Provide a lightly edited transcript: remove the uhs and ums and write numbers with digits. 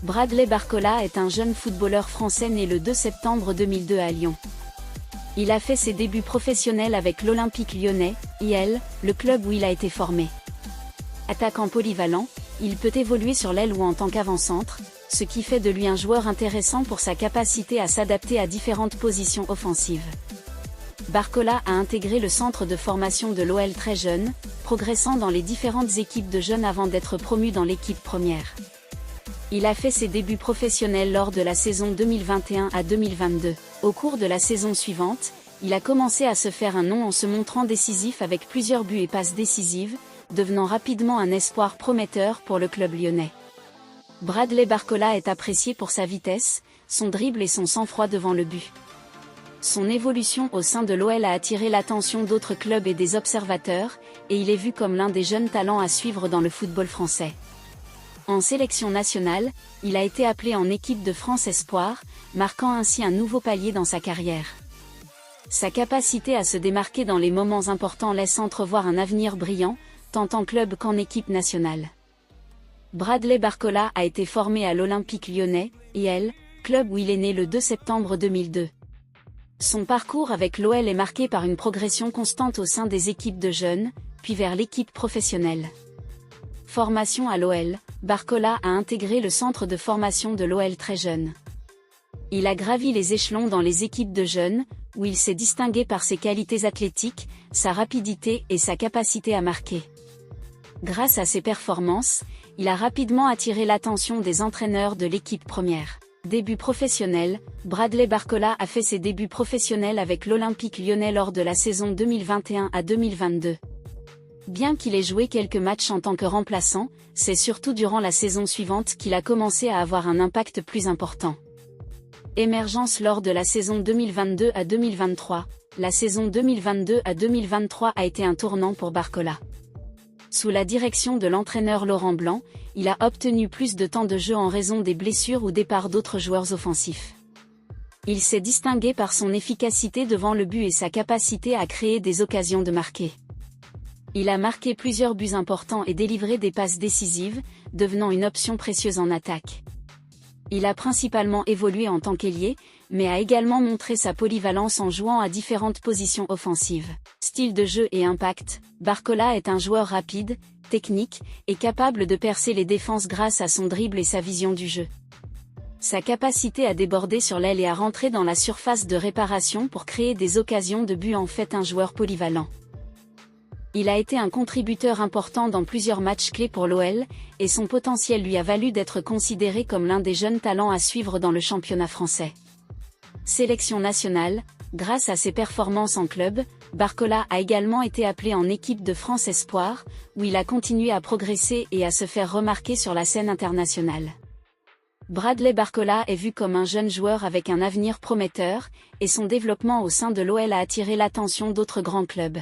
Bradley Barcola est un jeune footballeur français né le 2 septembre 2002 à Lyon. Il a fait ses débuts professionnels avec l'Olympique Lyonnais, IL, le club où il a été formé. Attaquant polyvalent, il peut évoluer sur l'aile ou en tant qu'avant-centre, ce qui fait de lui un joueur intéressant pour sa capacité à s'adapter à différentes positions offensives. Barcola a intégré le centre de formation de l'OL très jeune, progressant dans les différentes équipes de jeunes avant d'être promu dans l'équipe première. Il a fait ses débuts professionnels lors de la saison 2021 à 2022. Au cours de la saison suivante, il a commencé à se faire un nom en se montrant décisif avec plusieurs buts et passes décisives, devenant rapidement un espoir prometteur pour le club lyonnais. Bradley Barcola est apprécié pour sa vitesse, son dribble et son sang-froid devant le but. Son évolution au sein de l'OL a attiré l'attention d'autres clubs et des observateurs, et il est vu comme l'un des jeunes talents à suivre dans le football français. En sélection nationale, il a été appelé en équipe de France Espoir, marquant ainsi un nouveau palier dans sa carrière. Sa capacité à se démarquer dans les moments importants laisse entrevoir un avenir brillant, tant en club qu'en équipe nationale. Bradley Barcola a été formé à l'Olympique Lyonnais, IL, club où il est né le 2 septembre 2002. Son parcours avec l'OL est marqué par une progression constante au sein des équipes de jeunes, puis vers l'équipe professionnelle. Formation à l'OL, Barcola a intégré le centre de formation de l'OL très jeune. Il a gravi les échelons dans les équipes de jeunes, où il s'est distingué par ses qualités athlétiques, sa rapidité et sa capacité à marquer. Grâce à ses performances, il a rapidement attiré l'attention des entraîneurs de l'équipe première. Début professionnel, Bradley Barcola a fait ses débuts professionnels avec l'Olympique Lyonnais lors de la saison 2021 à 2022. Bien qu'il ait joué quelques matchs en tant que remplaçant, c'est surtout durant la saison suivante qu'il a commencé à avoir un impact plus important. Émergence lors de la saison 2022 à 2023, la saison 2022 à 2023 a été un tournant pour Barcola. Sous la direction de l'entraîneur Laurent Blanc, il a obtenu plus de temps de jeu en raison des blessures ou départs d'autres joueurs offensifs. Il s'est distingué par son efficacité devant le but et sa capacité à créer des occasions de marquer. Il a marqué plusieurs buts importants et délivré des passes décisives, devenant une option précieuse en attaque. Il a principalement évolué en tant qu'ailier, mais a également montré sa polyvalence en jouant à différentes positions offensives. Style de jeu et impact, Barcola est un joueur rapide, technique, et capable de percer les défenses grâce à son dribble et sa vision du jeu. Sa capacité à déborder sur l'aile et à rentrer dans la surface de réparation pour créer des occasions de but en fait un joueur polyvalent. Il a été un contributeur important dans plusieurs matchs clés pour l'OL, et son potentiel lui a valu d'être considéré comme l'un des jeunes talents à suivre dans le championnat français. Sélection nationale, grâce à ses performances en club, Barcola a également été appelé en équipe de France Espoir, où il a continué à progresser et à se faire remarquer sur la scène internationale. Bradley Barcola est vu comme un jeune joueur avec un avenir prometteur, et son développement au sein de l'OL a attiré l'attention d'autres grands clubs.